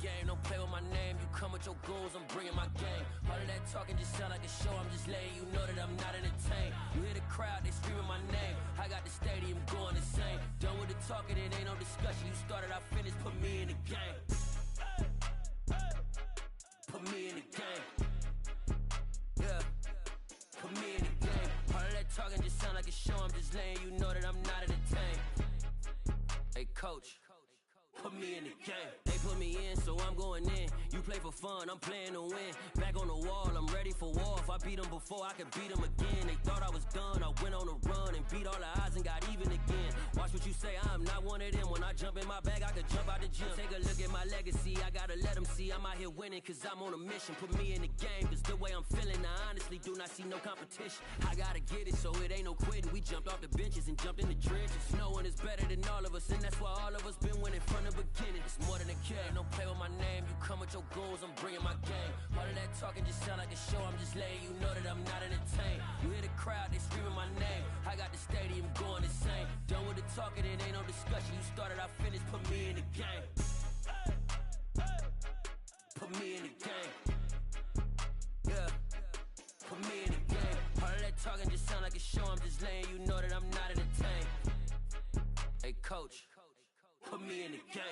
game, don't play with my name. You come with your goons, I'm bringing my game. All of that talking just sound like a show, I'm just letting you know that I'm not entertained. You hear the crowd, they screaming my name. I got the stadium going insane. Done with the talking, it ain't no discussion. You started, I finished, put me in the game. Put me in the game. Yeah, put me in the game. All of that talking just sound like a show, I'm just letting you know that I'm not entertained. Hey coach, put me in the game. They put me in, so I'm going in. You play for fun, I'm playing to win. Back on the wall, I'm ready for war. If I beat them before, I could beat them again. They thought I was done, I went on a run and beat all the odds and got even again. Watch what you say, I'm not one of them. When I jump in my bag, I could jump out the gym. Take a look at my legacy, I gotta let them see I'm out here winning, cause I'm on a mission. Put me in the game, cause the way I'm feeling, I honestly do not see no competition. I gotta get it, so it ain't no quitting. We jumped off the benches and jumped in the trenches. No one is better than all of us, and that's why all of us been winning from the beginning. It's more than a game, don't play with my name. You come with your goons, I'm bringing my game. All of that talking just sound like a show, I'm just letting you know that I'm not entertained. You hear the crowd, they screaming my name. I got the stadium going insane. Done with the talking, it ain't no discussion. You started, I finished, put me in the game. Put me in the game. Yeah, put me in the game. All of that talking just sound like a show, I'm just letting you know that I'm not entertained. Hey coach, put me in the game.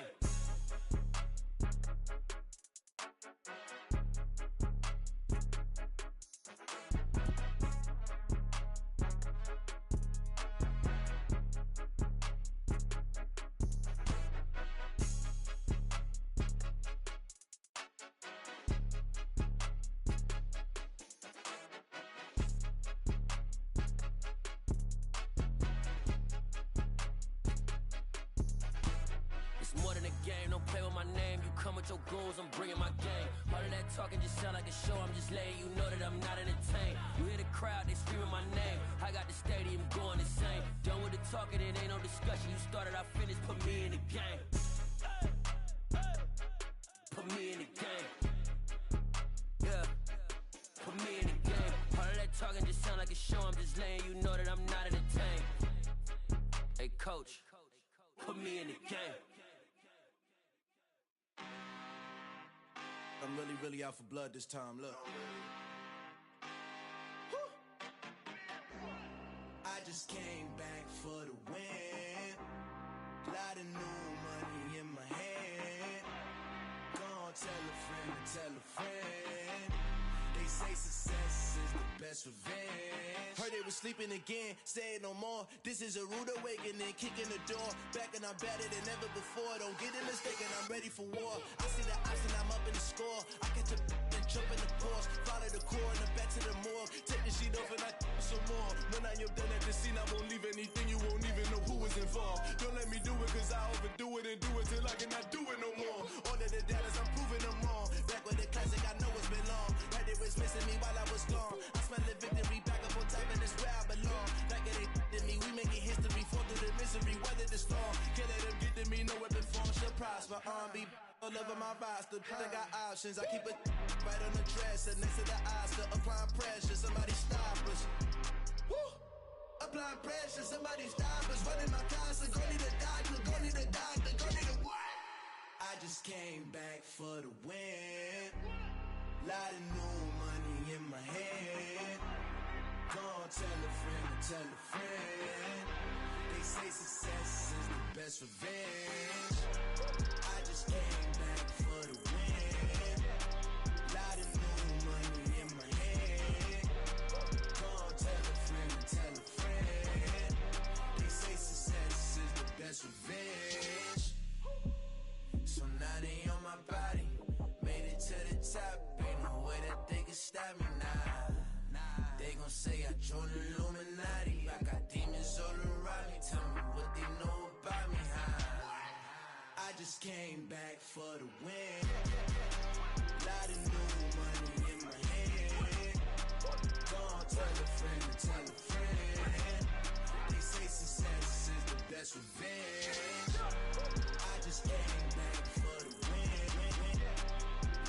I'm bringing my game. All of that talking just sound like a show, I'm just letting you know that I'm not entertained. You hear the crowd, they screaming my name. I got the stadium going insane. Done with the talking, it ain't no discussion. You started, I finished, put me in the game. Put me in the game. Yeah, put me in the game. All of that talking just sound like a show, I'm just letting you know that I'm not entertained. Hey coach, put me in the game. I'm really out for blood this time, look. I just came back for the win. Lot of new money in my hand. Gonna tell a friend to tell a friend. They say success is the best revenge. Heard they was sleeping again, saying no more. This is a rude awakening, kicking the door. Back and I'm better than ever before. Don't get it mistaken, I'm ready for war. I see the option, I'm up in the score. I catch a and jump in the Porsche. Follow the core and the back to the morgue. Take the sheet off and I some more. When I am done at the scene, I won't leave anything. You won't even know who was involved. Don't let me do it, cause I overdo it and do it till I cannot do it no more. All of the doubters, I'm proving them wrong. Back with the classic, I know it's been long. Right, they was missing me while I was gone. I smell the victory, back up on time, and it's where I belong. Like it ain't to me, we making history. Fall through the misery, weather the storm. Can't let them get to me, no weapon form shall prosper. R&B all over my roster, I got options. I keep it right on the dresser, next to the Oscar. Applying pressure, somebody stop us. Woo! Applying pressure, somebody stop us. Running my constant, go need a doctor, go need a doctor, go need a what? I just came back for the win. Lot of new money in my hand. Gonna tell a friend to tell a friend. They say success is the best revenge. I just came back for the win. Lot of new money in my hand. Gonna tell a friend to tell a friend. They say success is the best revenge. So now they on my body. Made it to the top. Ain't no way that they can stop me now. They gon' say I joined the Illuminati. I got demons all around me. Tell me what they know about me, huh? I just came back for the win. Lot of new money in my hand. Gonna tell a friend to tell a friend. They say success is the best revenge. I just came back for the win.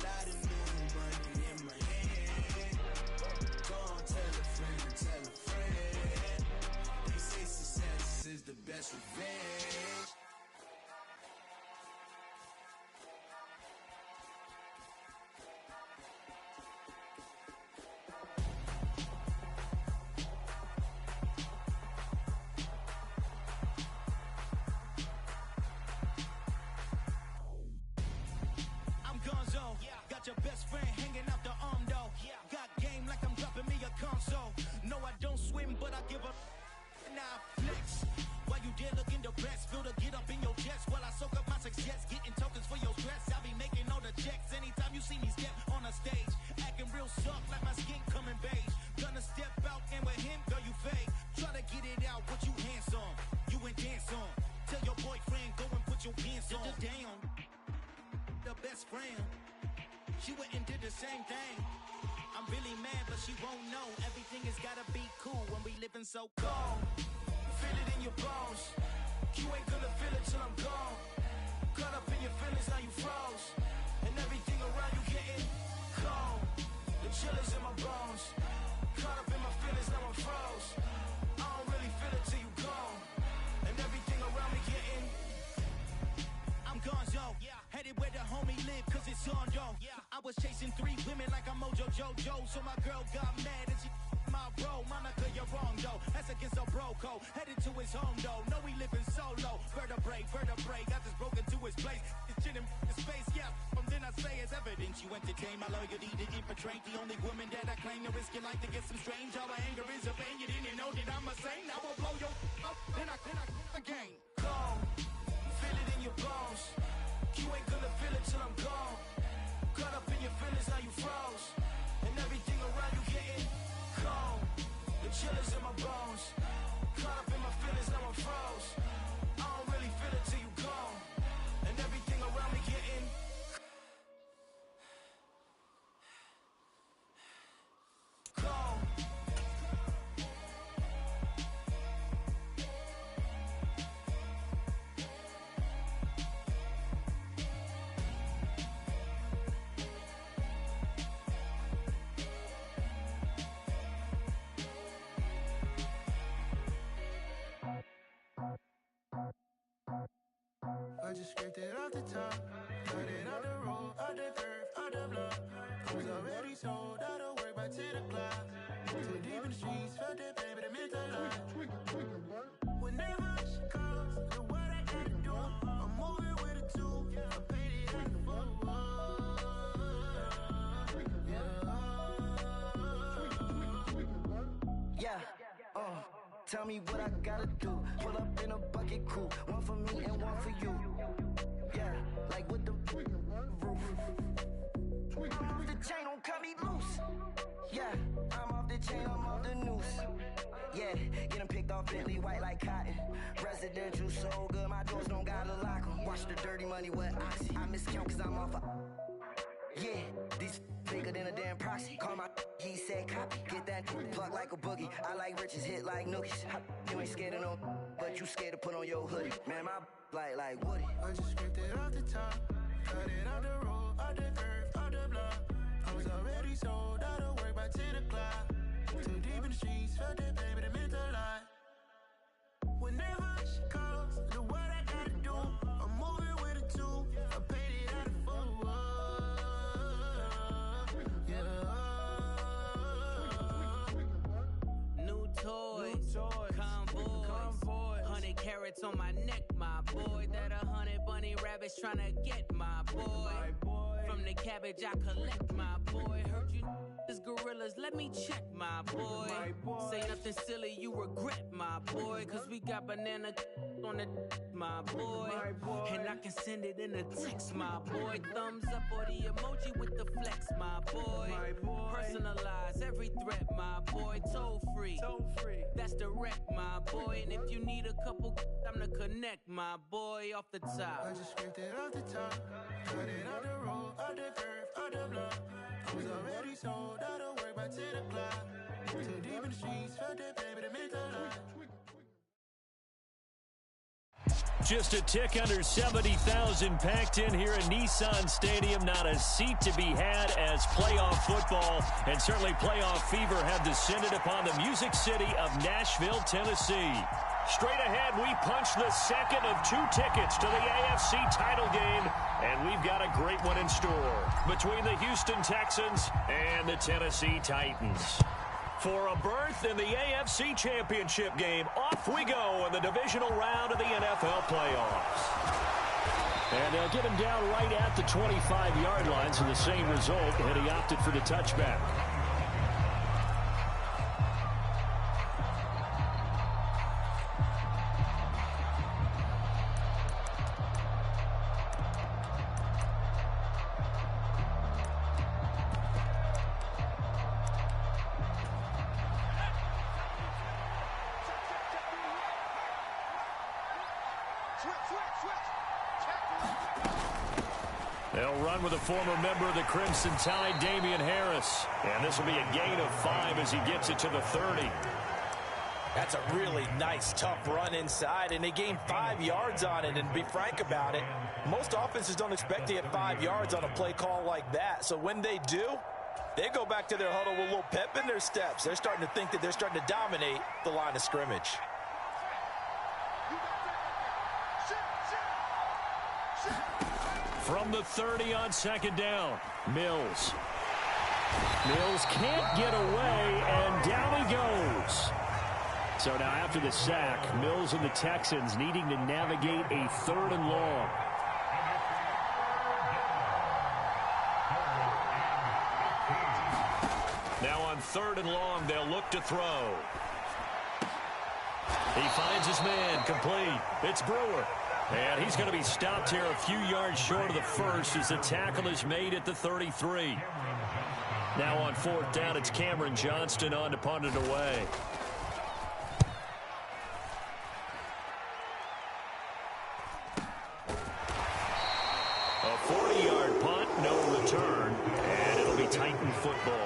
Lot of new money in my hand. Gonna tell a friend to tell a friend. the same thing. I'm really mad, but she won't know. Everything has gotta be cool when we living so cold. Feel it in your bones. You ain't gonna feel it till I'm gone. Caught up in your feelings, now you froze. And everything around you getting cold. The chill is in my bones. Caught up in my feelings, now I'm froze. I don't really feel it till you gone. And everything around me getting. I'm gone, yo. Headed where the homie live, cause it's on, yo. I was chasing 3 women like I'm Mojo Jojo. So my girl got mad and she my bro. Monica, you're wrong, though. That's against a bro code. Headed to his home, though. No, we living solo. Vertebrae. I just broke into his place. It's chin in his face, yeah. Then I say it's evidence you entertain my loyalty to infiltrate. The only woman that I claim to risk your life to get some strange. All my anger is a pain. You didn't know that I'm a saint. I will blow your up. Then I again. Gone. Feel it in your bones. You ain't gonna feel it till I'm gone. Caught up in your feelings, now you froze. And everything around you getting cold. The chill is in my bones. Caught up in my feelings, now I'm froze. I don't really feel it till you gone. And everything around me getting cold. I just scraped it off the top, cut it out the road, out the curve, out the block. I was already sold, out of work by 10 o'clock. Too deep in the streets, felt that baby, the mental lie. Whenever she calls, know what I gotta do. I'm moving with a 2, I paid it out the full. Yeah, tell me what I gotta do. Pull up in a bucket crew, one for me and one for you. Yeah, like with the roof. I'm off the chain, don't cut me loose. Yeah, I'm off the chain, I'm off the noose. Yeah, get them picked off Bentley, white like cotton. Residential so good, my doors don't gotta lock 'em. Watch the dirty money with Oxy. I miscount cause I'm off a. Yeah, these bigger than a damn proxy. Call my he said copy. Get that plug like a boogie. I like riches, hit like nookies. You ain't scared of no, but you scared to put on your hoodie. Man, my like Woody. I just scraped it off the top, cut it out the road, out the curve, out the block. I was already sold, out of work by 10 o'clock. Too deep in the streets, felt that baby, the mental lie. Whenever she calls, know what I gotta do. I'm moving with a 2, I paid it out of full. New toys, convoys, 100 carats on my neck, my boy. That 100 bunny rabbits tryna get my boy. From the cabbage I collect, my boy. Heard you is gorillas, let me check, my boy. Say nothing silly, you regret, my boy. Cause we got banana on the my boy. And I can send it in a text, my boy. Thumbs up or the emoji with the flex, my boy. Personalize every threat, my boy. Toll free, that's direct, my boy. And if you need a couple, I'm to connect, my boy, off the top. I just scraped it off the top, cut it out the road, out the curve, out the block. I was already sold, out of work by 10 o'clock. Too deep in the streets, felt that baby, the mental lie. Just a tick under 70,000 packed in here at Nissan Stadium. Not a seat to be had as playoff football and certainly playoff fever have descended upon the Music City of Nashville, Tennessee. Straight ahead, we punch the second of 2 tickets to the AFC title game, and we've got a great one in store between the Houston Texans and the Tennessee Titans. For a berth in the AFC Championship game, off we go in the divisional round of the NFL playoffs. And they'll get him down right at the 25-yard line, so the same result, and he opted for the touchback. They'll run with a former member of the Crimson Tide, Damian Harris. And this will be a gain of 5 as he gets it to the 30. That's a really nice, tough run inside, and they gained 5 yards on it. And to be frank about it, most offenses don't expect to get 5 yards on a play call like that. So when they do, they go back to their huddle with a little pep in their steps. They're starting to think that they're starting to dominate the line of scrimmage. From the 30 on second down, Mills. Mills can't get away, and down he goes. So now after the sack, Mills and the Texans needing to navigate a 3rd and long. Now on 3rd and long, they'll look to throw. He finds his man, complete. It's Brewer. And he's going to be stopped here a few yards short of the first as the tackle is made at the 33. Now on 4th down, it's Cameron Johnston on to punt it away. A 40-yard punt, no return, and it'll be Titan football.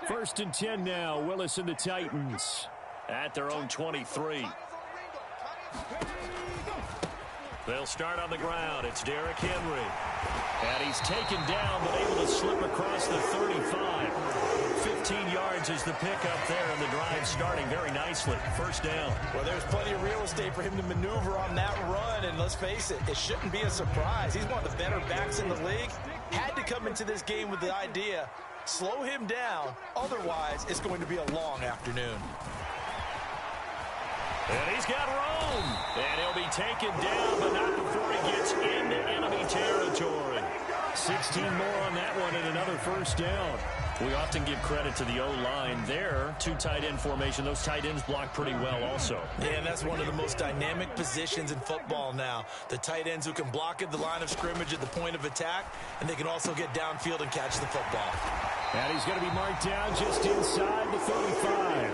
First and 10 now, Willis and the Titans at their own 23. They'll start on the ground. It's Derrick Henry. And he's taken down, but able to slip across the 35. 15 yards is the pickup there, and the drive starting very nicely. First down. Well, there's plenty of real estate for him to maneuver on that run, and let's face it, it shouldn't be a surprise. He's one of the better backs in the league. Had to come into this game with the idea, slow him down, otherwise it's going to be a long afternoon. And he's got room. And he'll be taken down, but not before he gets into enemy territory. 16 more on that one and another first down. We often give credit to the O-line there. 2 tight end formation. Those tight ends block pretty well also. Yeah, and that's one of the most dynamic positions in football now. The tight ends who can block at the line of scrimmage at the point of attack, and they can also get downfield and catch the football. And he's going to be marked down just inside the 35.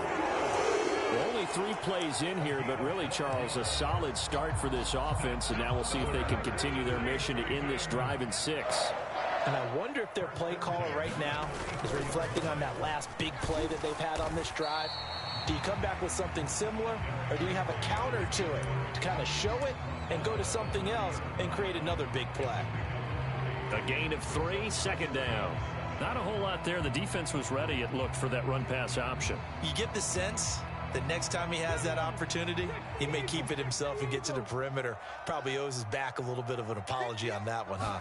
Only 3 plays in here, but really, Charles, a solid start for this offense, and now we'll see if they can continue their mission to end this drive in 6. And I wonder if their play caller right now is reflecting on that last big play that they've had on this drive. Do you come back with something similar, or do you have a counter to it to kind of show it and go to something else and create another big play? A gain of 3, second down. Not a whole lot there. The defense was ready, it looked, for that run-pass option. You get the sense that next time he has that opportunity, he may keep it himself and get to the perimeter. Probably owes his back a little bit of an apology on that one, huh?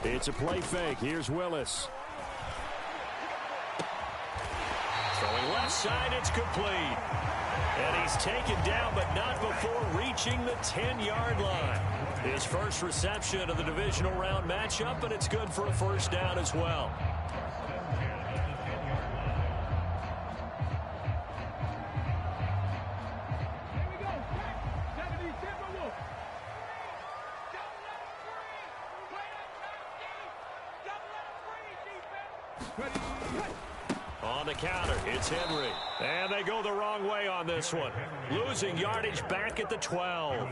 It's a play fake. Here's Willis. Throwing left side, it's complete. And he's taken down, but not before reaching the 10-yard line. His first reception of the divisional round matchup, and it's good for a first down as well. On the counter, it's Henry. And they go the wrong way on this one. Losing yardage back at the 12.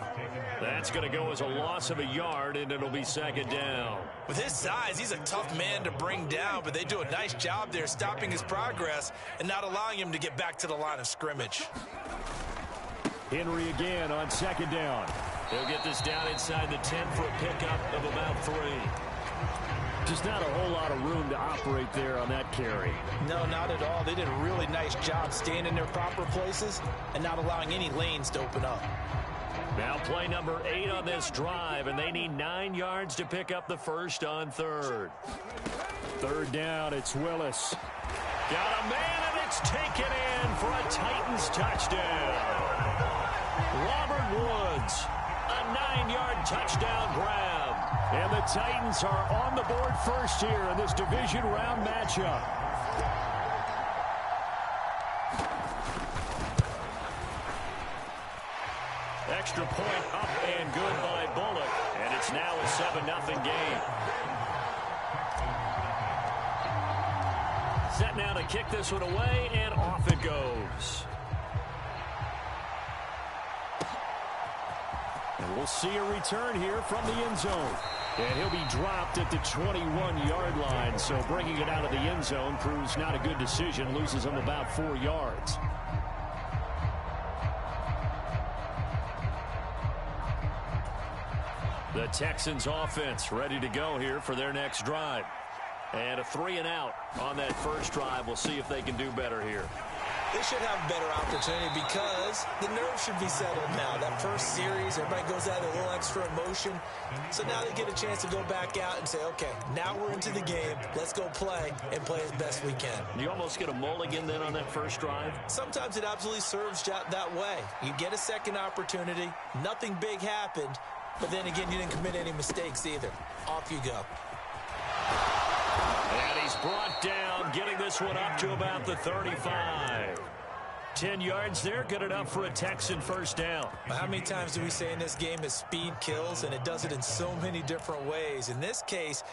That's going to go as a loss of a yard, and it'll be second down. With his size, he's a tough man to bring down, but they do a nice job there stopping his progress and not allowing him to get back to the line of scrimmage. Henry again on second down. He'll get this down inside the 10 for a pickup of about 3. Just not a whole lot of room to operate there on that carry. No, not at all. They did a really nice job staying in their proper places and not allowing any lanes to open up. Now play number 8 on this drive, and they need 9 yards to pick up the first on 3rd. Third down, it's Willis. Got a man, and it's taken in for a Titans touchdown. Robert Woods, a 9-yard touchdown grab. And the Titans are on the board first here in this division round matchup. Extra point up and good by Bullock. And it's now a 7-0 game. Set now to kick this one away, and off it goes. And we'll see a return here from the end zone. And he'll be dropped at the 21-yard line. So bringing it out of the end zone proves not a good decision. Loses him about 4 yards. The Texans offense ready to go here for their next drive. And a 3-and-out on that first drive. We'll see if they can do better here. They should have a better opportunity because the nerves should be settled now. That first series, everybody goes out with a little extra emotion. So now they get a chance to go back out and say, okay, now we're into the game. Let's go play and play as best we can. You almost get a mulligan then on that first drive? Sometimes it absolutely serves that way. You get a second opportunity. Nothing big happened. But then again, you didn't commit any mistakes either. Off you go. And he's brought down, getting this one up to about the 35. 10 yards there, good enough for a Texan first down. How many times do we say in this game is speed kills, and it does it in so many different ways. In this case,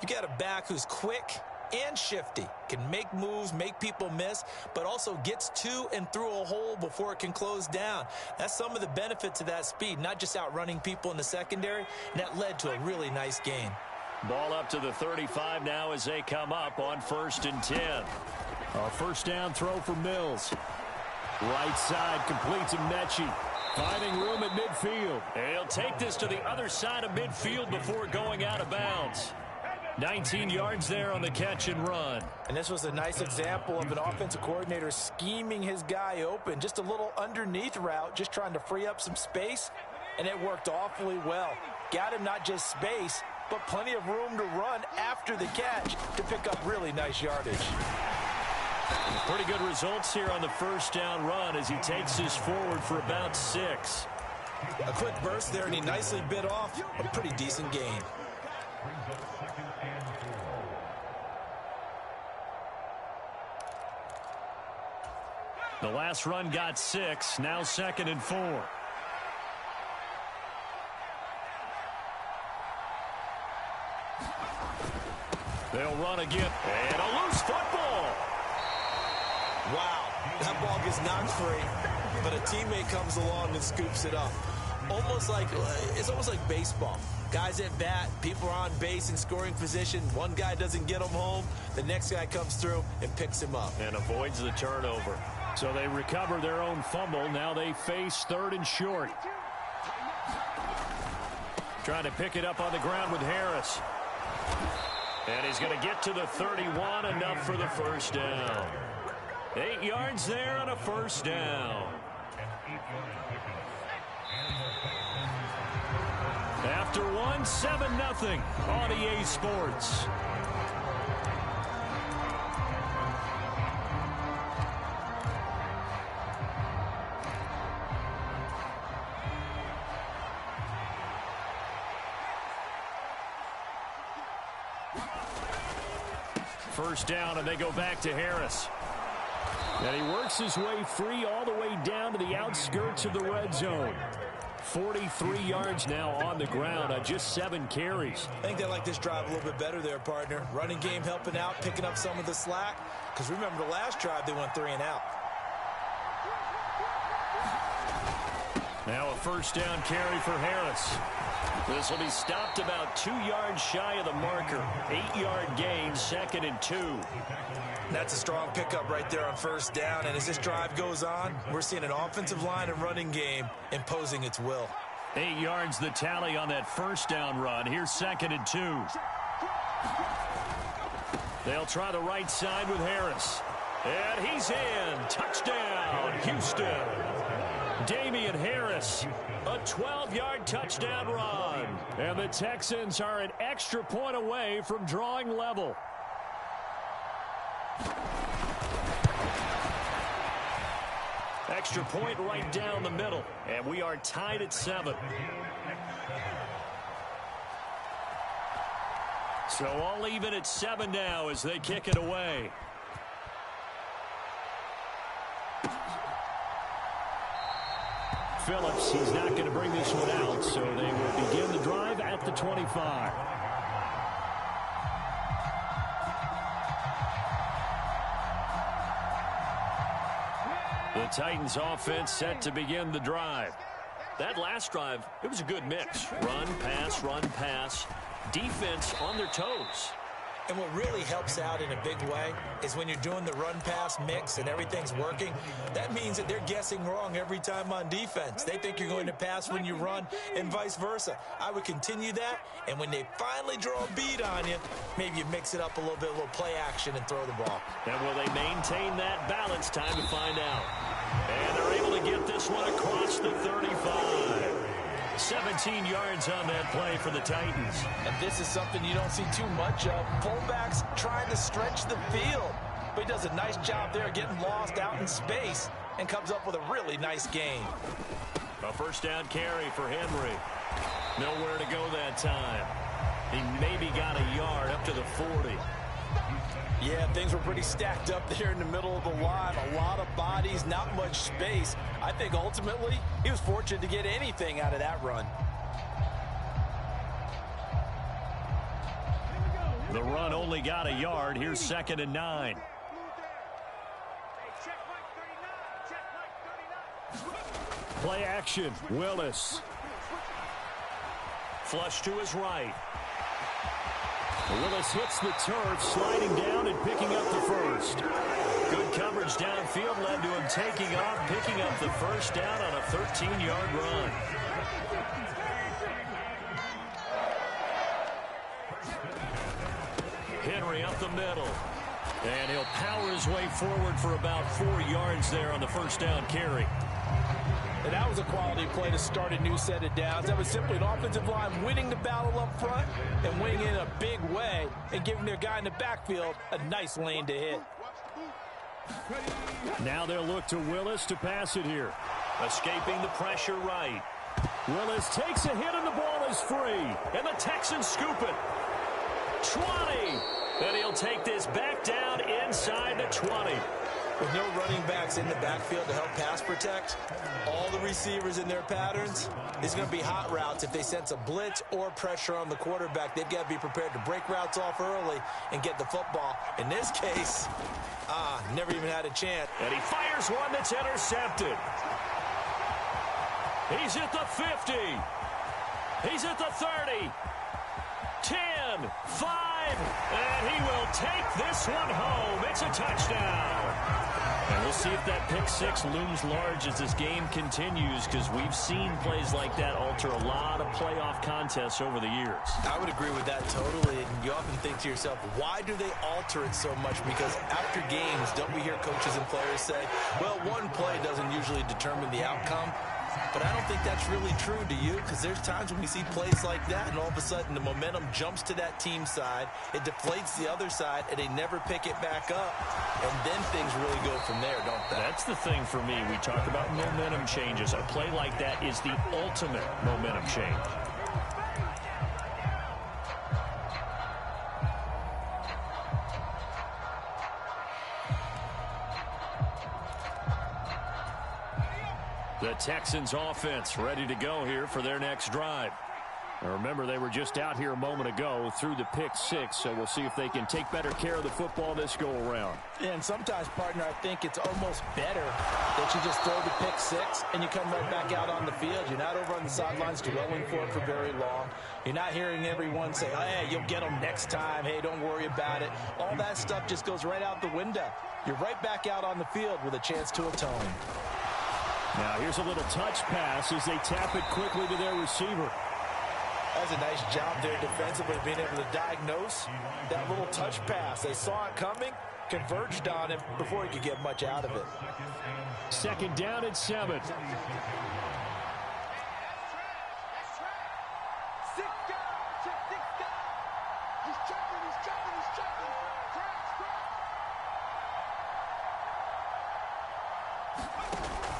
you got a back who's quick and shifty, can make moves, make people miss, but also gets to and through a hole before it can close down. That's some of the benefits of that speed, not just outrunning people in the secondary, and that led to a really nice gain. Ball up to the 35 now as they come up on 1st and 10. A first down throw for Mills. Right side completes to Mechie. Finding room at midfield. And he'll take this to the other side of midfield before going out of bounds. 19 yards there on the catch and run. And this was a nice example of an offensive coordinator scheming his guy open. Just a little underneath route, just trying to free up some space, and it worked awfully well. Got him not just space, but plenty of room to run after the catch to pick up really nice yardage. Pretty good results here on the first down run as he takes this forward for about 6. A quick burst there, and he nicely bit off a pretty decent gain. The last run got 6, now 2nd and 4. They'll run again, and a loose football. Wow, that ball gets knocked free, but a teammate comes along and scoops it up. It's almost like baseball. Guys at bat, people are on base in scoring position. One guy doesn't get him home. The next guy comes through and picks him up. And avoids the turnover. So they recover their own fumble. Now they face 3rd and short. Trying to pick it up on the ground with Harris. And he's going to get to the 31, enough for the first down. 8 yards there on a first down. After one, 7-0 on EA Sports. First down, and they go back to Harris. And he works his way free all the way down to the outskirts of the red zone. 43 yards now on the ground on just 7 carries. I think they like this drive a little bit better there, partner. Running game helping out, picking up some of the slack. Because remember, the last drive, they went 3 and out. Now a first down carry for Harris. This will be stopped about 2 yards shy of the marker. 8-yard gain, 2nd and 2. That's a strong pickup right there on first down. And as this drive goes on, we're seeing an offensive line and running game imposing its will. 8 yards the tally on that first down run. Here's 2nd and 2. They'll try the right side with Harris. And he's in. Touchdown, Houston. Damian Harris, a 12-yard touchdown run. And the Texans are an extra point away from drawing level. Extra point right down the middle. And we are tied at 7. So all even at 7 now as they kick it away. Phillips, he's not going to bring this one out, so they will begin the drive at the 25. Titans offense set to begin the drive. That last drive, it was a good mix. Run, pass, defense on their toes. And what really helps out in a big way is when you're doing the run-pass mix and everything's working, that means that they're guessing wrong every time on defense. They think you're going to pass when you run and vice versa. I would continue that, and when they finally draw a bead on you, maybe you mix it up a little bit, a little play action and throw the ball. And will they maintain that balance? Time to find out. And they're able to get this one across the 35. 17 yards on that play for the Titans. And this is something you don't see too much of. Fullbacks trying to stretch the field. But he does a nice job there getting lost out in space and comes up with a really nice gain. A first down carry for Henry. Nowhere to go that time. He maybe got a yard up to the 40. Yeah, things were pretty stacked up there in the middle of the line. A lot of bodies, not much space. I think ultimately he was fortunate to get anything out of that run. The run only got a yard. Here's 2nd and 9. Play action. Willis. Flush to his right. Willis hits the turf, sliding down and picking up the first. Good coverage downfield led to him taking off, picking up the first down on a 13-yard run. Henry up the middle. And he'll power his way forward for about 4 yards there on the first down carry. And that was a quality play to start a new set of downs. That was simply an offensive line winning the battle up front and winning in a big way and giving their guy in the backfield a nice lane to hit. Now they'll look to Willis to pass it here. Escaping the pressure right. Willis takes a hit and the ball is free. And the Texans scoop it. 20. And he'll take this back down inside the 20. With no running backs in the backfield to help pass protect, all the receivers in their patterns, it's going to be hot routes. If they sense a blitz or pressure on the quarterback, they've got to be prepared to break routes off early and get the football. In this case, never even had a chance. And he fires one that's intercepted. He's at the 50. He's at the 30. 10, 5, and he will take this one home. It's a touchdown. And we'll see if that pick six looms large as this game continues, because we've seen plays like that alter a lot of playoff contests over the years. I would agree with that totally. And you often think to yourself, why do they alter it so much? Because after games, don't we hear coaches and players say, well, one play doesn't usually determine the outcome? But I don't think that's really true, do you? Because there's times when we see plays like that, and all of a sudden the momentum jumps to that team side, it deflates the other side, and they never pick it back up. And then things really go from there, don't they? That's the thing for me. We talk about momentum changes. A play like that is the ultimate momentum change. The Texans offense ready to go here for their next drive. Now remember, they were just out here a moment ago through the pick six, so we'll see if they can take better care of the football this go-around. And sometimes, partner, I think it's almost better that you just throw the pick six and you come right back out on the field. You're not over on the sidelines dwelling for it for very long. You're not hearing everyone say, oh, hey, you'll get them next time. Hey, don't worry about it. All that stuff just goes right out the window. You're right back out on the field with a chance to atone. Now here's a little touch pass as they tap it quickly to their receiver. That's a nice job there defensively, being able to diagnose that little touch pass. They saw it coming, converged on him before he could get much out of it. 2nd down and 7.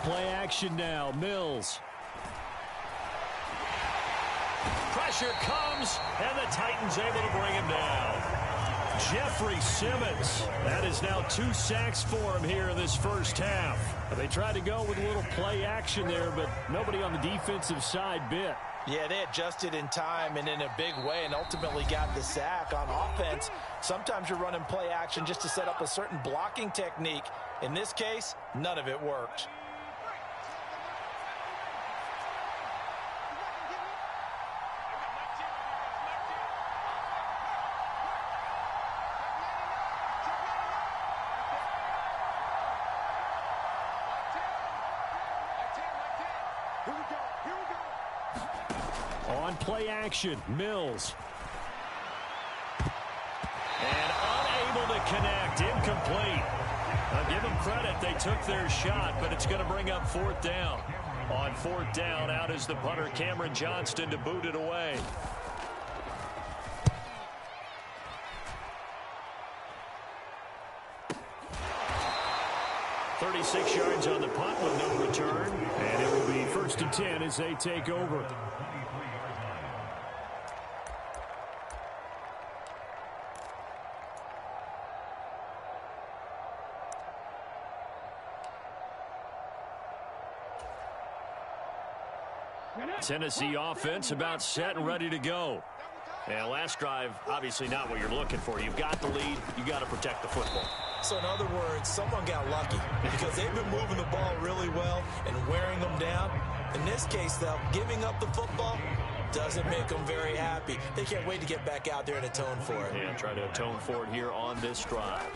Play action now. Mills. Pressure comes, and the Titans able to bring him down. Jeffrey Simmons. That is now 2 sacks for him here in this first half. They tried to go with a little play action there, but nobody on the defensive side bit. Yeah, they adjusted in time and in a big way and ultimately got the sack. On offense, sometimes you're running play action just to set up a certain blocking technique. In this case, none of it worked. on play action. Mills. And unable to connect. Incomplete. I'll give them credit. They took their shot, but it's going to bring up fourth down. On fourth down, out is the punter, Cameron Johnston, to boot it away. .36 yards on the punt with no return. And it will be 1st and 10 as they take over. Tennessee offense about set and ready to go. And last drive, obviously not what you're looking for. You've got the lead. You got to protect the football. So in other words, someone got lucky because they've been moving the ball really well and wearing them down. In this case, though, giving up the football doesn't make them very happy. They can't wait to get back out there and atone for it. Yeah, try to atone for it here on this drive.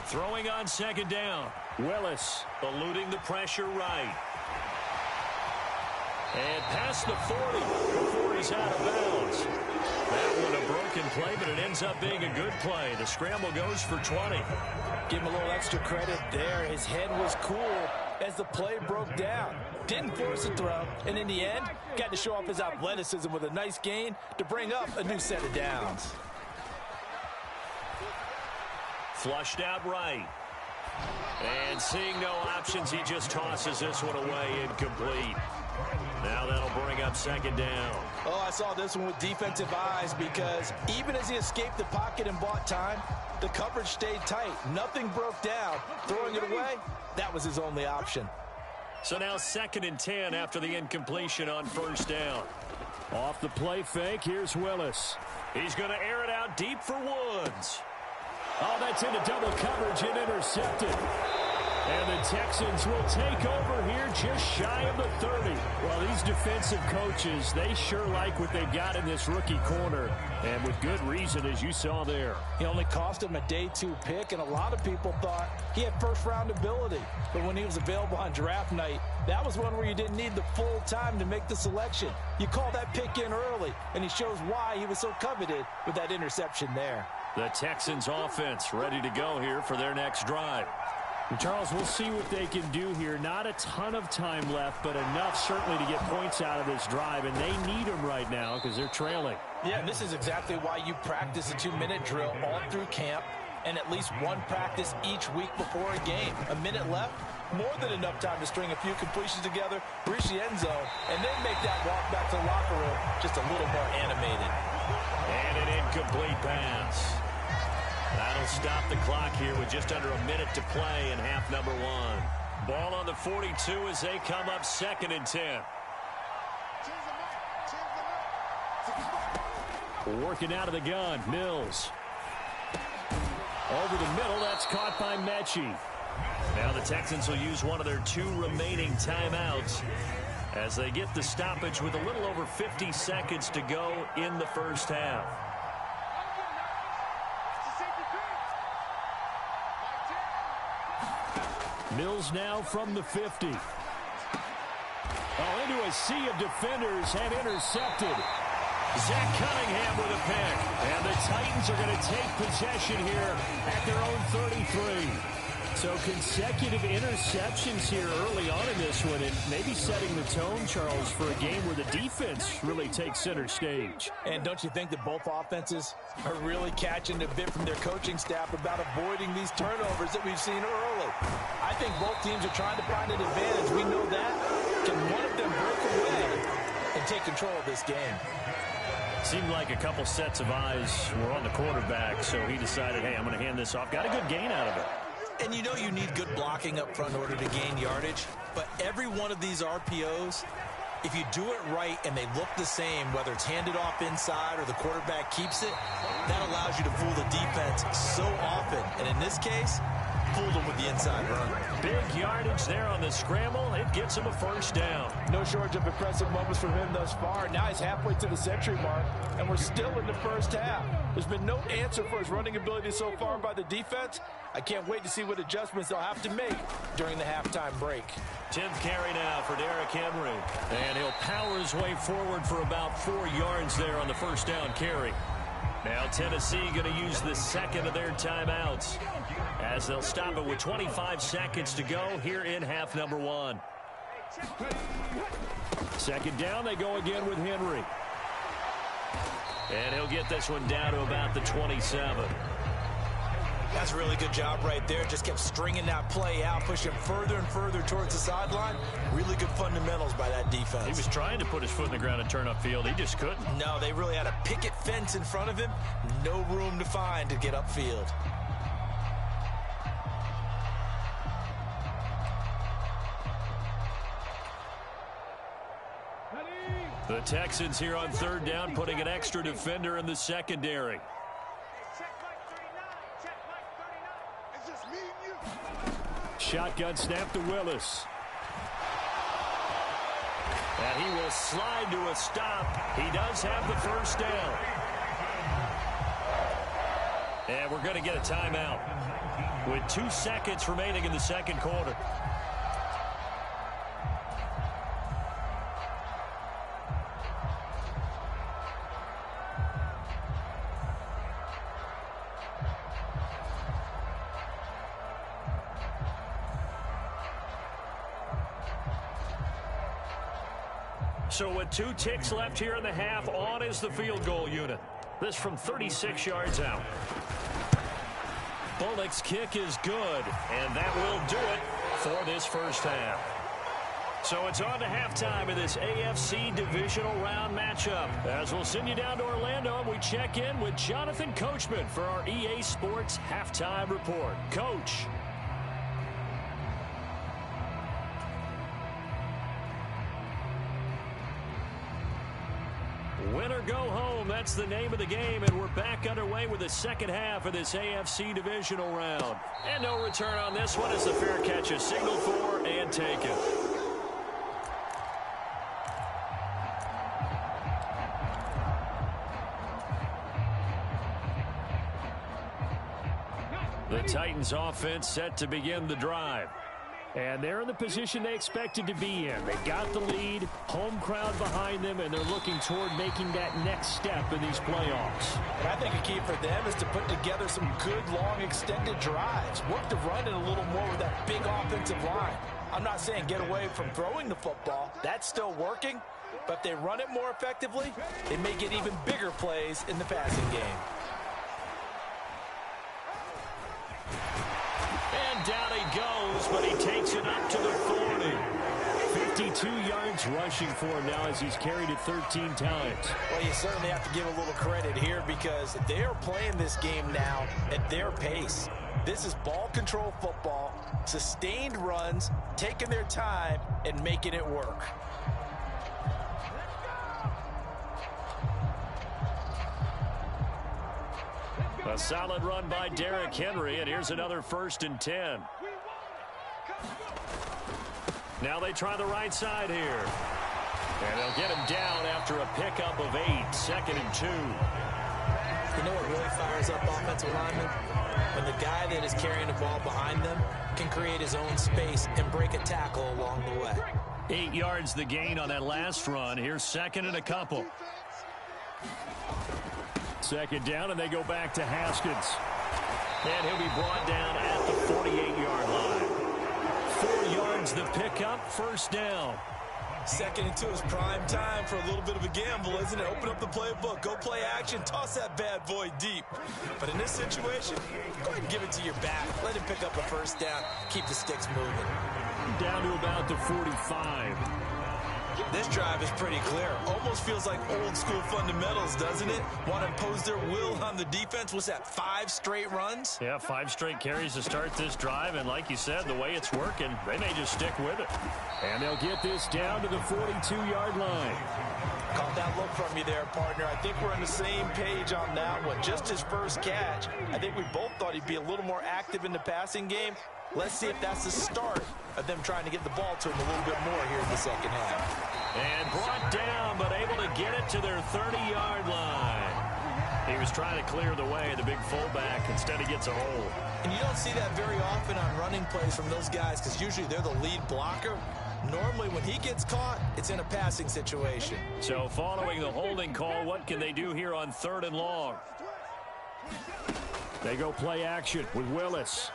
Throwing on second down. Willis eluding the pressure right. And past the 40 before he's out of bounds. That one a broken play, but it ends up being a good play. The scramble goes for 20. Give him a little extra credit there. His head was cool as the play broke down. Didn't force a throw, and in the end, got to show off his athleticism with a nice gain to bring up a new set of downs. Flushed out right. And seeing no options, he just tosses this one away, incomplete. Now that'll bring up second down. Oh, I saw this one with defensive eyes because even as he escaped the pocket and bought time, the coverage stayed tight. Nothing broke down. Throwing it away, that was his only option. So now 2nd and 10 after the incompletion on first down. Off the play fake, here's Willis. He's going to air it out deep for Woods. Oh, that's into double coverage and intercepted. And the Texans will take over here just shy of the 30. Well, these defensive coaches, they sure like what they've got in this rookie corner. And with good reason, as you saw there. He only cost him a day 2 pick, and a lot of people thought he had first-round ability. But when he was available on draft night, that was one where you didn't need the full time to make the selection. You call that pick in early, and he shows why he was so coveted with that interception there. The Texans offense ready to go here for their next drive. And Charles, we'll see what they can do here. Not a ton of time left, but enough certainly to get points out of this drive, and they need them right now because they're trailing. Yeah, and this is exactly why you practice a 2-minute drill all through camp and at least one practice each week before a game. A minute left, more than enough time to string a few completions together, reach the end zone, and then make that walk back to the locker room just a little more animated. And an incomplete pass. That'll stop the clock here with just under a minute to play in half number 1. Ball on the 42 as they come up 2nd and 10. Working out of the gun, Mills. Over the middle, that's caught by Mechie. Now the Texans will use one of their 2 remaining timeouts as they get the stoppage with a little over 50 seconds to go in the first half. Mills now from the 50. Oh, into a sea of defenders and intercepted. Zach Cunningham with a pick. And the Titans are going to take possession here at their own 33. So consecutive interceptions here early on in this one, and maybe setting the tone, Charles, for a game where the defense really takes center stage. And don't you think that both offenses are really catching a bit from their coaching staff about avoiding these turnovers that we've seen early? I think both teams are trying to find an advantage. We know that. Can one of them break away and take control of this game? Seemed like a couple sets of eyes were on the quarterback, so he decided, hey, I'm going to hand this off. Got a good gain out of it. And you know you need good blocking up front in order to gain yardage. But every one of these RPOs, if you do it right and they look the same, whether it's handed off inside or the quarterback keeps it, that allows you to fool the defense so often. And in this case, fooled them with the inside run. Big yardage there on the scramble. It gets him a first down. No shortage of impressive moments from him thus far. Now he's halfway to the century mark, and we're still in the first half. There's been no answer for his running ability so far by the defense. I can't wait to see what adjustments they'll have to make during the halftime break. 10th carry now for Derrick Henry. And he'll power his way forward for about 4 yards there on the first down carry. Now Tennessee going to use the second of their timeouts as they'll stop it with 25 seconds to go here in half number 1. Second down, they go again with Henry. And he'll get this one down to about the 27. That's a really good job right there. Just kept stringing that play out, pushing further and further towards the sideline. Really good fundamentals by that defense. He was trying to put his foot in the ground and turn upfield. He just couldn't. No, they really had a picket fence in front of him. No room to find to get upfield. The Texans here on third down, putting an extra defender in the secondary. Shotgun snap to Willis. And he will slide to a stop. He does have the first down. And we're going to get a timeout with 2 seconds remaining in the second quarter. So with 2 ticks left here in the half, on is the field goal unit. This from 36 yards out. Bullock's kick is good, and that will do it for this first half. So it's on to halftime in this AFC divisional round matchup. As we'll send you down to Orlando, and we check in with Jonathan Coachman for our EA Sports Halftime Report. Coach. Win or go home, that's the name of the game, and we're back underway with the second half of this AFC divisional round. And no return on this one as the fair catch is signaled for and taken. The Titans offense set to begin the drive. And they're in the position they expected to be in. They got the lead, home crowd behind them, and they're looking toward making that next step in these playoffs. And I think a key for them is to put together some good, long, extended drives. Work the run in a little more with that big offensive line. I'm not saying get away from throwing the football. That's still working. But if they run it more effectively, they may get even bigger plays in the passing game. And down he goes, but he takes it up to the 40. 52 yards rushing for him now as he's carried it 13 times. Well, you certainly have to give a little credit here because they are playing this game now at their pace. This is ball control football, sustained runs, taking their time, and making it work. A solid run by Derrick Henry, and here's another 1st and 10. Now they try the right side here. And they'll get him down after a pickup of 8, 2nd and 2. You know what really fires up offensive linemen? When the guy that is carrying the ball behind them can create his own space and break a tackle along the way. 8 yards the gain on that last run. Here's 2nd and a couple. 2nd down, and they go back to Haskins. And he'll be brought down at the 48-yard line. 4 yards the pickup, 1st down. 2nd and 2 is prime time for a little bit of a gamble, isn't it? Open up the playbook, go play action, toss that bad boy deep. But in this situation, go ahead and give it to your back. Let him pick up a 1st down, keep the sticks moving. Down to about the 45. This drive is pretty clear. Almost feels like old school fundamentals, doesn't it? Want to impose their will on the defense. What's that, 5 straight runs? Yeah, 5 straight carries to start this drive. And like you said, the way it's working, they may just stick with it. And they'll get this down to the 42-yard line. Caught that look from you there, partner. I think we're on the same page on that one. Just his first catch. I think we both thought he'd be a little more active in the passing game. Let's see if that's the start of them trying to get the ball to him a little bit more here in the second half. And brought down, but able to get it to their 30-yard line. He was trying to clear the way, the big fullback. Instead, he gets a hole. And you don't see that very often on running plays from those guys because usually they're the lead blocker. Normally, when he gets caught, it's in a passing situation. So following the holding call, what can they do here on 3rd and long? They go play action with Willis.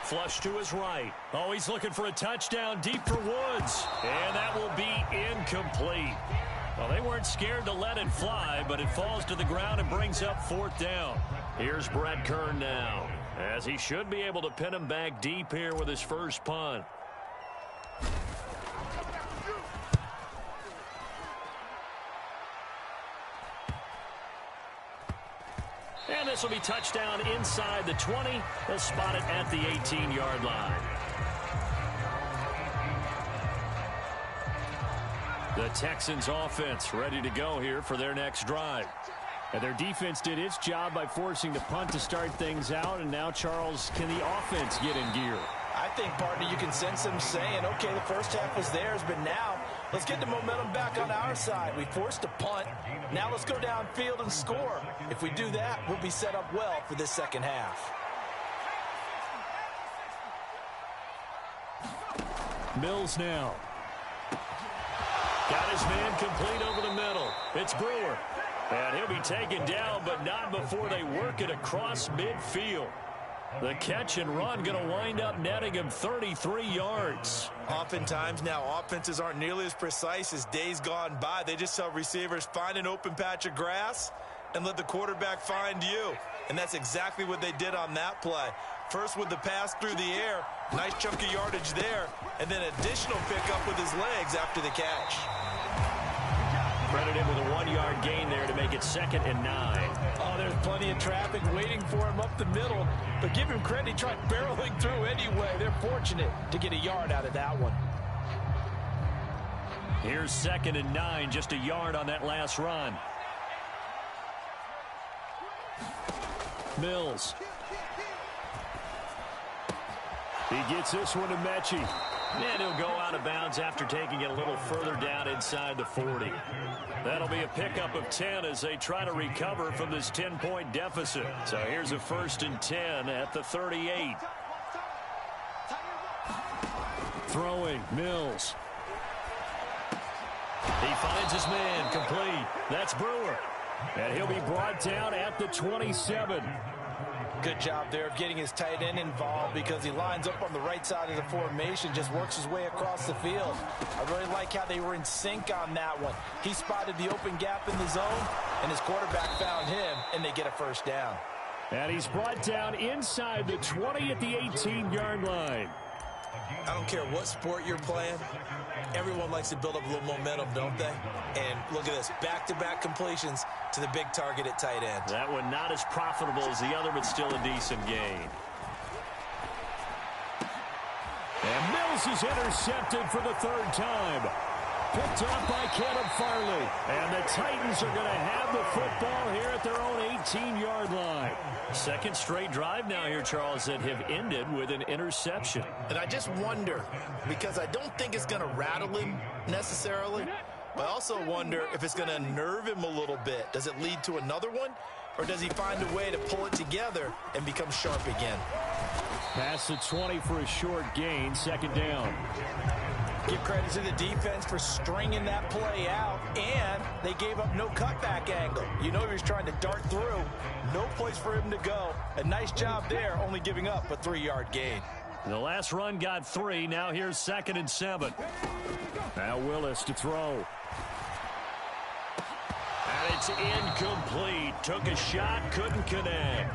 Flush to his right. Oh, he's looking for a touchdown deep for Woods. And that will be incomplete. Well, they weren't scared to let it fly, but it falls to the ground and brings up 4th down. Here's Brett Kern now, as he should be able to pin him back deep here with his first punt. And this will be touchdown inside the 20. They'll spot it at the 18-yard line. The Texans offense ready to go here for their next drive. And their defense did its job by forcing the punt to start things out. And now, Charles, can the offense get in gear? I think, partner, you can sense them saying, okay, the first half was theirs, but now let's get the momentum back on our side. We forced a punt. Now let's go downfield and score. If we do that, we'll be set up well for this second half. Mills now. Got his man complete over the middle. It's Brewer. And he'll be taken down, but not before they work it across midfield. The catch and run going to wind up netting him 33 yards. Oftentimes now offenses aren't nearly as precise as days gone by. They just have receivers find an open patch of grass and let the quarterback find you. And that's exactly what they did on that play. First with the pass through the air, nice chunk of yardage there, and then additional pickup with his legs after the catch. Credit him with a 1-yard gain there to make it 2nd and 9. Oh, there's plenty of traffic waiting for him up the middle. But give him credit, he tried barreling through anyway. They're fortunate to get a yard out of that one. Here's 2nd and 9, just a yard on that last run. Mills. He gets this one to Mechie. And he'll go out of bounds after taking it a little further down inside the 40. That'll be a pickup of 10 as they try to recover from this 10-point deficit. So here's a 1st and 10 at the 38. Throwing, Mills. He finds his man, complete. That's Brewer. And he'll be brought down at the 27. Good job there of getting his tight end involved because he lines up on the right side of the formation, just works his way across the field. I really like how they were in sync on that one. He spotted the open gap in the zone, and his quarterback found him, and they get a 1st down. And he's brought down inside the 20 at the 18-yard line. I don't care what sport you're playing. Everyone likes to build up a little momentum, don't they? And look at this, back-to-back completions to the big target at tight end. That one not as profitable as the other, but still a decent gain. And Mills is intercepted for the 3rd time. Picked up by Caleb Farley. And the Titans are going to have the football here at their own 18-yard line. 2nd straight drive now here, Charles, that have ended with an interception. And I just wonder, because I don't think it's going to rattle him necessarily, but I also wonder if it's going to nerve him a little bit. Does it lead to another one, or does he find a way to pull it together and become sharp again? Past the 20 for a short gain, 2nd down. Give credit to the defense for stringing that play out, and they gave up no cutback angle. You know he was trying to dart through. No place for him to go. A nice job there, only giving up a 3-yard gain. The last run got 3. Now here's 2nd and 7. Now Willis to throw. And it's incomplete. Took a shot, couldn't connect.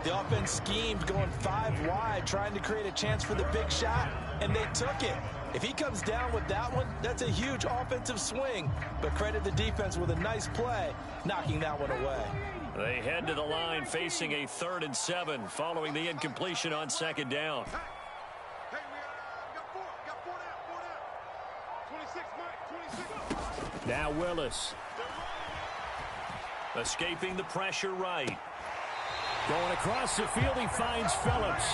The offense schemed going 5 wide, trying to create a chance for the big shot, and they took it. If he comes down with that one, that's a huge offensive swing. But credit the defense with a nice play, knocking that one away. They head to the line facing a 3rd and 7 following the incompletion on 2nd down. Now Willis. Escaping the pressure right. Going across the field, he finds Phillips.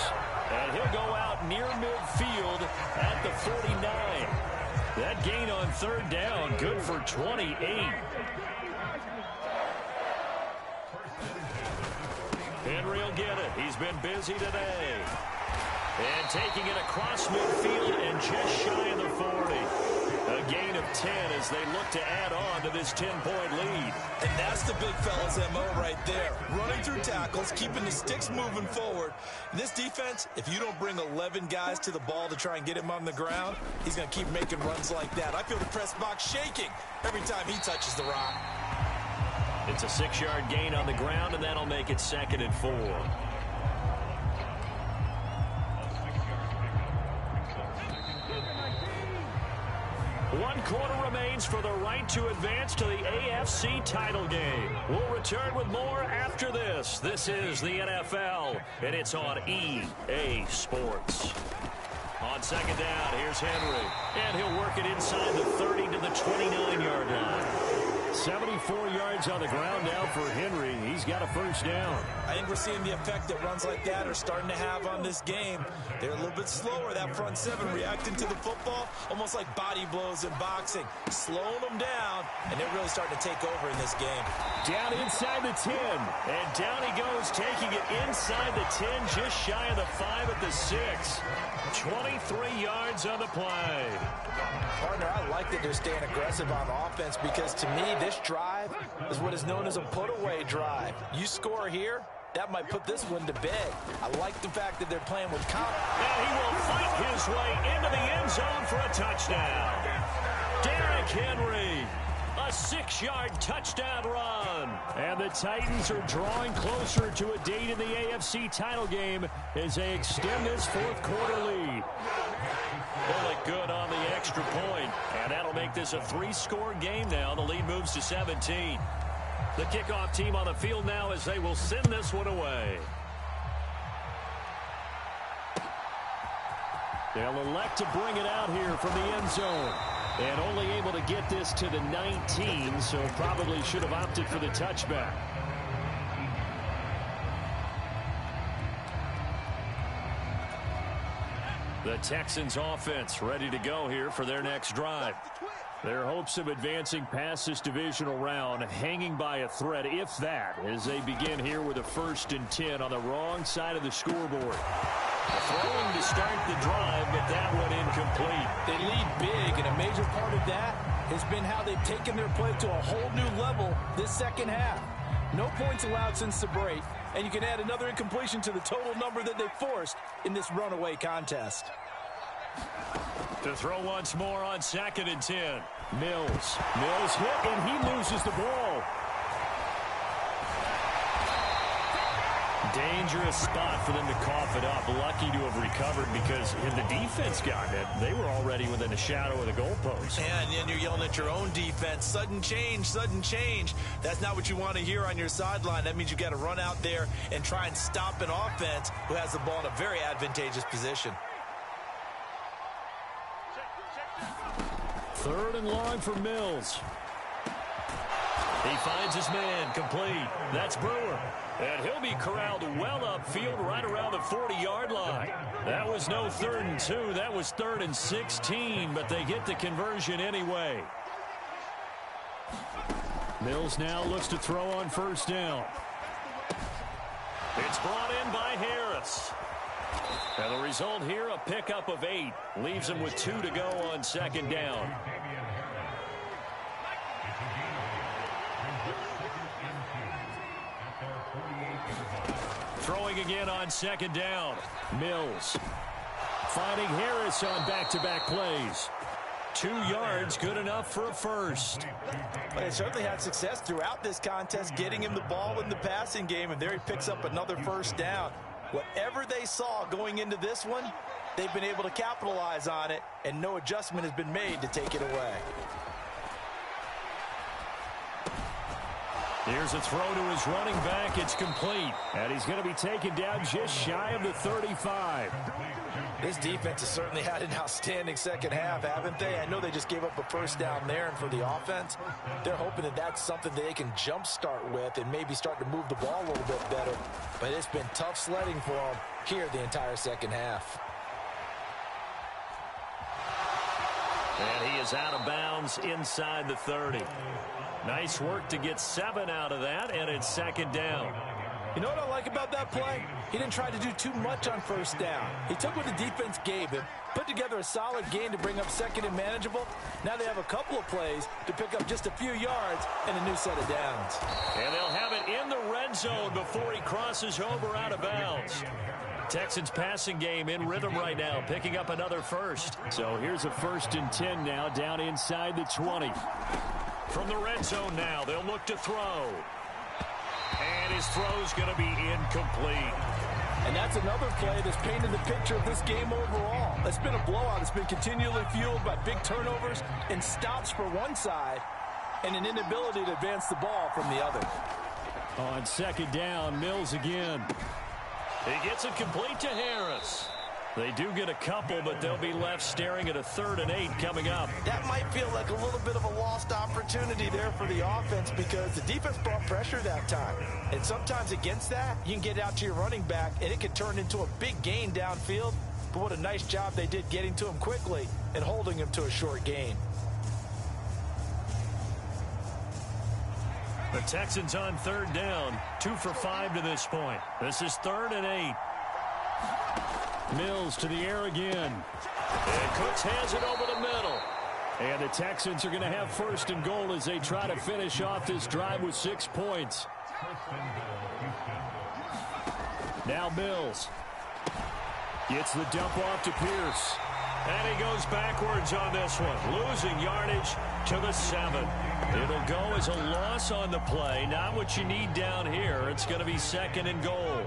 And he'll go out near midfield at the 49. That gain on 3rd down, good for 28. Henry will get it. He's been busy today. And taking it across midfield and just shy of the 40. A gain of 10 as they look to add on to this 10-point lead. And that's the big fella's MO right there. Running through tackles, keeping the sticks moving forward. This defense, if you don't bring 11 guys to the ball to try and get him on the ground, he's going to keep making runs like that. I feel the press box shaking every time he touches the rock. It's a 6-yard gain on the ground, and that'll make it 2nd and 4. 1 quarter remains for the right to advance to the AFC title game. We'll return with more after this. This is the NFL, and it's on EA Sports. On 2nd down, here's Henry. And he'll work it inside the 30 to the 29-yard line. 74 yards on the ground now for Henry. He's got a 1st down. I think we're seeing the effect that runs like that are starting to have on this game. They're a little bit slower, that front 7, reacting to the football, almost like body blows in boxing, slowing them down, and they're really starting to take over in this game. Down inside the 10, and down he goes, taking it inside the 10, just shy of the 5 at the 6. 23 yards on the play. Partner, I like that they're staying aggressive on offense because, to me, this drive is what is known as a put-away drive. You score here, that might put this one to bed. I like the fact that they're playing with confidence. And he will fight his way into the end zone for a touchdown. Derrick Henry, a 6-yard touchdown run. And the Titans are drawing closer to a date in the AFC title game as they extend this 4th quarter lead. Bullock good on the extra point, and that'll make this a 3-score game now. The lead moves to 17. The kickoff team on the field now as they will send this one away. They'll elect to bring it out here from the end zone. And only able to get this to the 19, so probably should have opted for the touchback. The Texans offense ready to go here for their next drive. Their hopes of advancing past this divisional round hanging by a thread, if that, as they begin here with a 1st and 10 on the wrong side of the scoreboard. Throwing to start the drive, but that one incomplete. They lead big, and a major part of that has been how they've taken their play to a whole new level this 2nd half. No points allowed since the break, and you can add another incompletion to the total number that they forced in this runaway contest. To throw once more on 2nd and 10. Mills hit, and he loses the ball. Dangerous spot for them to cough it up. Lucky to have recovered because if the defense got it, they were already within a shadow of the goalpost. And then you're yelling at your own defense. Sudden change, sudden change. That's not what you want to hear on your sideline. That means you got to run out there and try and stop an offense who has the ball in a very advantageous position. 3rd and long for Mills. He finds his man, complete. That's Brewer. And he'll be corralled well upfield right around the 40-yard line. That was no 3rd and 2. That was 3rd and 16, but they get the conversion anyway. Mills now looks to throw on 1st down. It's brought in by Harris. And the result here, a pickup of 8. Leaves him with 2 to go on 2nd down. Throwing again on 2nd down. Mills finding Harris on back-to-back plays. 2 yards, good enough for a 1st. They certainly had success throughout this contest, getting him the ball in the passing game, and there he picks up another 1st down. Whatever they saw going into this one, they've been able to capitalize on it, and no adjustment has been made to take it away. Here's a throw to his running back. It's complete. And he's going to be taken down just shy of the 35. This defense has certainly had an outstanding second half, haven't they? I know they just gave up a first down there, and for the offense, they're hoping that that's something that they can jumpstart with and maybe start to move the ball a little bit better. But it's been tough sledding for them here the entire second half. And he is out of bounds inside the 30. Nice work to get 7 out of that, and it's second down. You know what I like about that play? He didn't try to do too much on first down. He took what the defense gave him, put together a solid gain to bring up second and manageable. Now they have a couple of plays to pick up just a few yards and a new set of downs. And they'll have it in the red zone before he crosses over out of bounds. Texans passing game in rhythm right now, picking up another first. So here's a 1st and 10 now, down inside the 20. From the red zone now, they'll look to throw. And his throw's going to be incomplete. And that's another play that's painted the picture of this game overall. It's been a blowout. It's been continually fueled by big turnovers and stops for one side and an inability to advance the ball from the other. On second down, Mills again. He gets it complete to Harris. They do get a couple, but they'll be left staring at a 3rd and 8 coming up. That might feel like a little bit of a lost opportunity there for the offense because the defense brought pressure that time. And sometimes against that, you can get out to your running back, and it can turn into a big gain downfield. But what a nice job they did getting to him quickly and holding him to a short gain. The Texans on 3rd down, 2 for 5 to this point. This is 3rd and 8. Mills to the air again. And Cooks has it over the middle. And the Texans are going to have 1st and goal as they try to finish off this drive with 6 points. Now Mills gets the dump off to Pierce. And he goes backwards on this one, losing yardage to the 7. It'll go as a loss on the play. Not what you need down here. It's going to be 2nd and goal.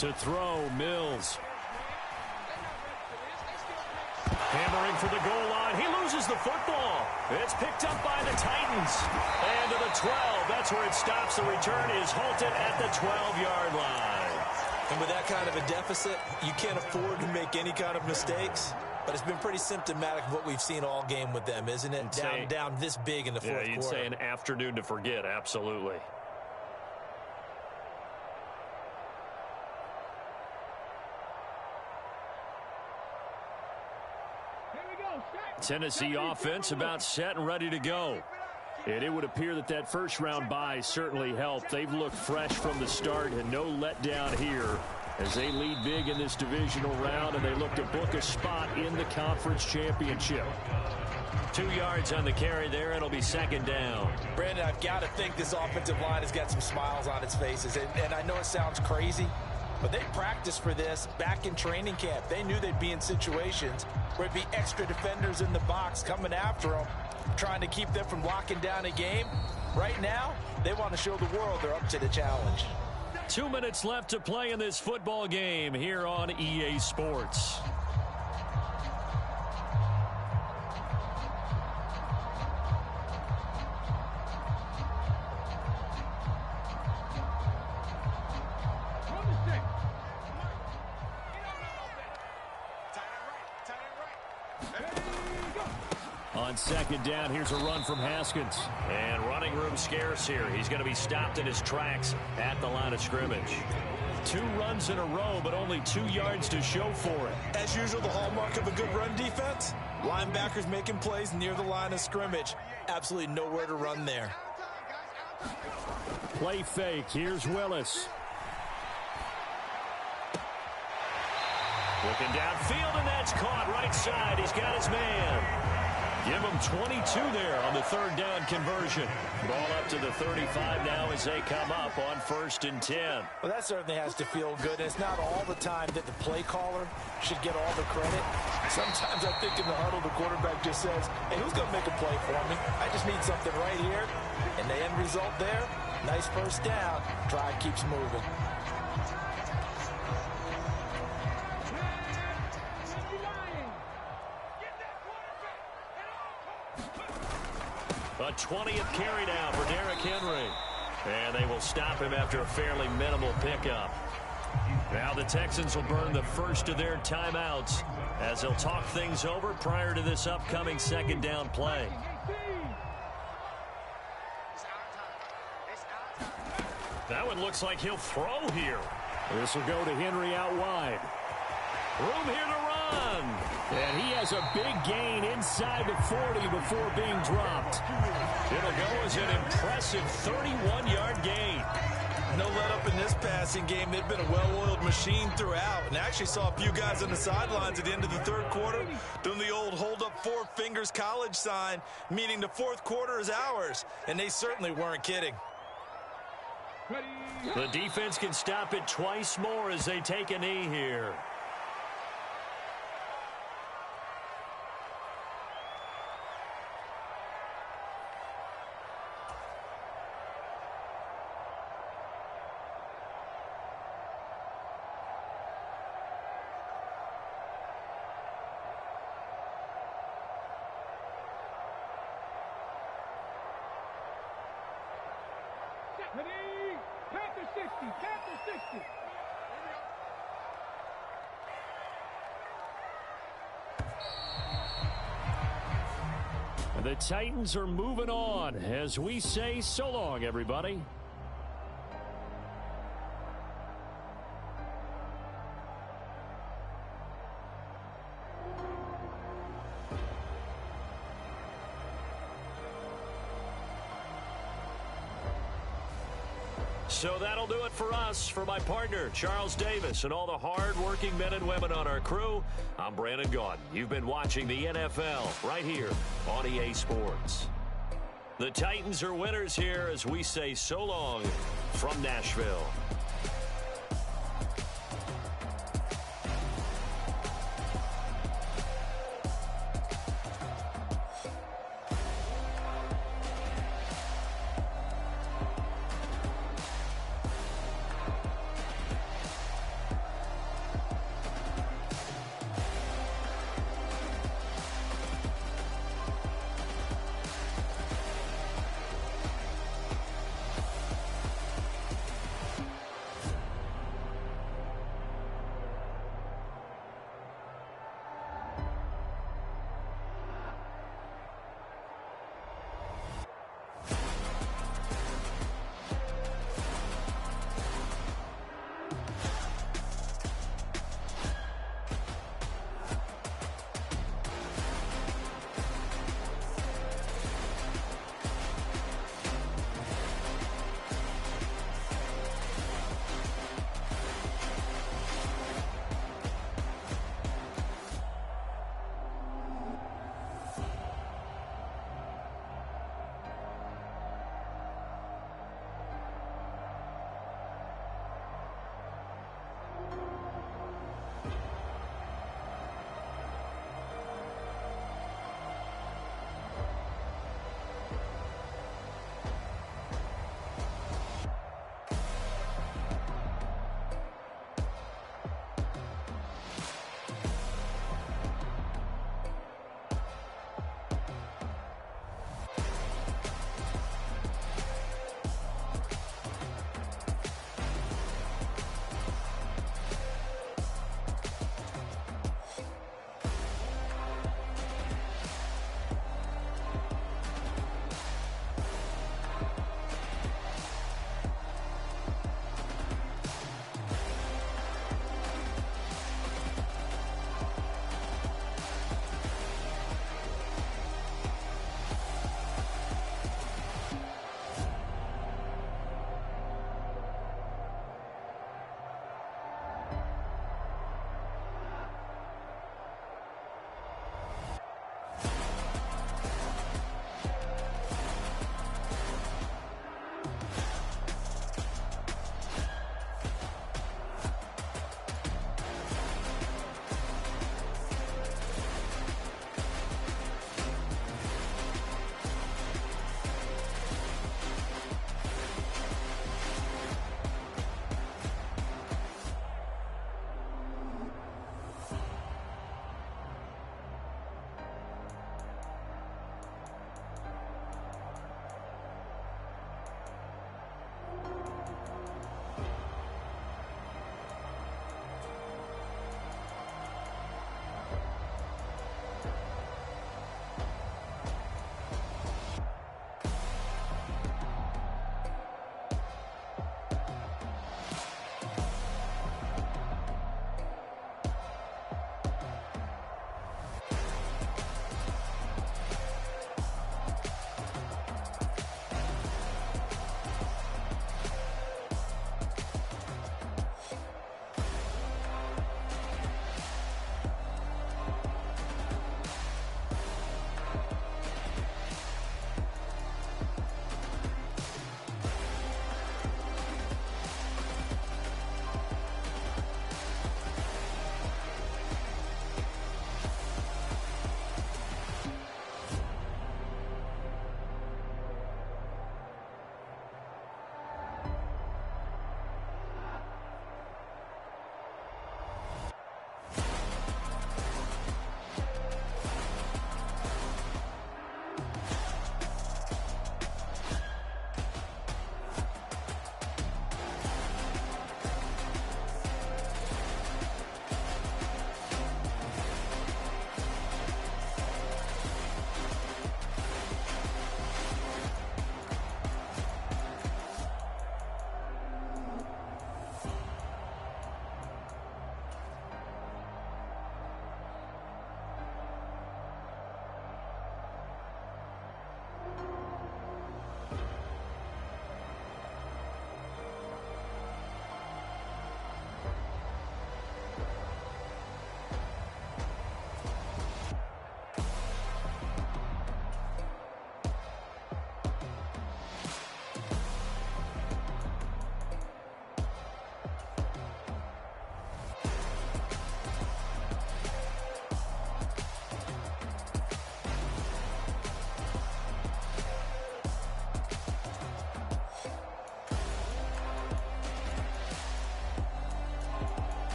To throw, Mills. Hammering for the goal line. He loses the football. It's picked up by the Titans. And to the 12. That's where it stops. The return is halted at the 12-yard line. And with that kind of a deficit, you can't afford to make any kind of mistakes. But it's been pretty symptomatic of what we've seen all game with them, isn't it? Down this big in the fourth quarter. Yeah, you'd say an afternoon to forget. Absolutely. Tennessee offense about set and ready to go. And it would appear that that first-round bye certainly helped. They've looked fresh from the start and no letdown here as they lead big in this divisional round, and they look to book a spot in the conference championship. 2 yards on the carry there. It'll be 2nd down. Brandon, I've got to think this offensive line has got some smiles on its faces. And I know it sounds crazy, but they practiced for this back in training camp. They knew they'd be in situations where it'd be extra defenders in the box coming after them, trying to keep them from locking down a game. Right now, they want to show the world they're up to the challenge. 2 minutes left to play in this football game here on EA Sports. On 2nd down, here's a run from Haskins. And running room scarce here. He's going to be stopped in his tracks at the line of scrimmage. 2 runs in a row, but only 2 yards to show for it. As usual, the hallmark of a good run defense, linebackers making plays near the line of scrimmage. Absolutely nowhere to run there. Play fake. Here's Willis. Looking downfield, and that's caught right side. He's got his man. Give them 22 there on the third down conversion. Ball up to the 35 now as they come up on 1st and 10. Well, that certainly has to feel good. And it's not all the time that the play caller should get all the credit. Sometimes I think in the huddle, the quarterback just says, hey, who's going to make a play for me? I just need something right here. And the end result there, nice first down. Drive keeps moving. A 20th carry now for Derrick Henry. And they will stop him after a fairly minimal pickup. Now the Texans will burn the first of their timeouts as they'll talk things over prior to this upcoming second down play. That one looks like he'll throw here. This will go to Henry out wide. Room here to run. And he has a big gain inside the 40 before being dropped. It'll go as an impressive 31-yard gain. No let up in this passing game. They've been a well-oiled machine throughout. And I actually saw a few guys on the sidelines at the end of the third quarter doing the old hold up 4 fingers college sign, meaning the fourth quarter is ours. And they certainly weren't kidding. The defense can stop it twice more as they take a knee here. The Titans are moving on as we say so long, everybody. So that'll do it for us. For my partner, Charles Davis, and all the hard-working men and women on our crew, I'm Brandon Gaudin. You've been watching the NFL right here on EA Sports. The Titans are winners here as we say so long from Nashville.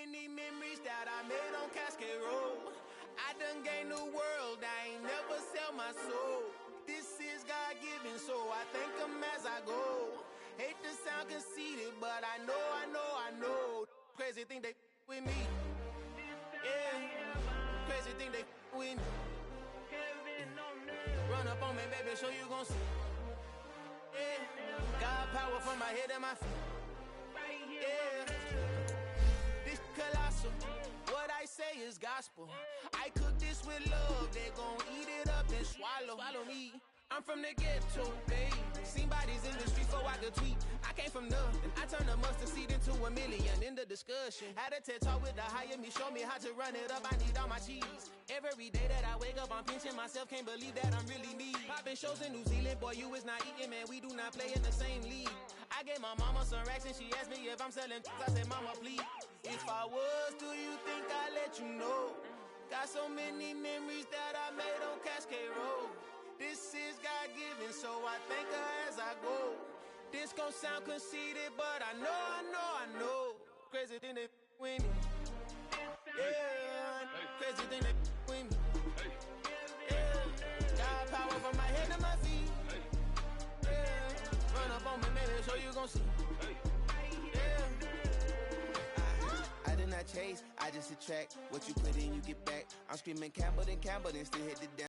many memories that I made on Cascade Road. I done gained the world, I ain't never sell my soul. This is God-given, so I thank him as I go. Hate to sound conceited, but I know. Crazy thing they with me. Yeah, crazy thing they with me. Run up on me, baby, so you gon' see. Yeah, God power from my head and my feet. Yeah, this colossal. What I say is gospel. I cook this with love. They gon' eat it up and swallow me. I'm from the ghetto, babe. Seen bodies in the street so I could tweet. I came from nothing. I turned a mustard seed into a million in the discussion. Had a TED talk with the higher me, show me how to run it up. I need all my cheese. Every day that I wake up, I'm pinching myself. Can't believe that I'm really me. Popping shows in New Zealand, boy, you is not eating, man. We do not play in the same league. I gave my mama some racks and she asked me if I'm selling. I said, mama, please. If I was, do you think I'd let you know? Got so many memories that I made on Cascade Road. This is God-given, so I thank her as I go. This gon' sound conceited, but I know. Crazy thing they with me. Yeah, crazy thing they with me. Yeah, God power from my head to my feet. Yeah, run up on me, baby, so you gon' see. Yeah. I did not chase, I just attract. What you put in, you get back. I'm screaming Campbell, then still hit the down.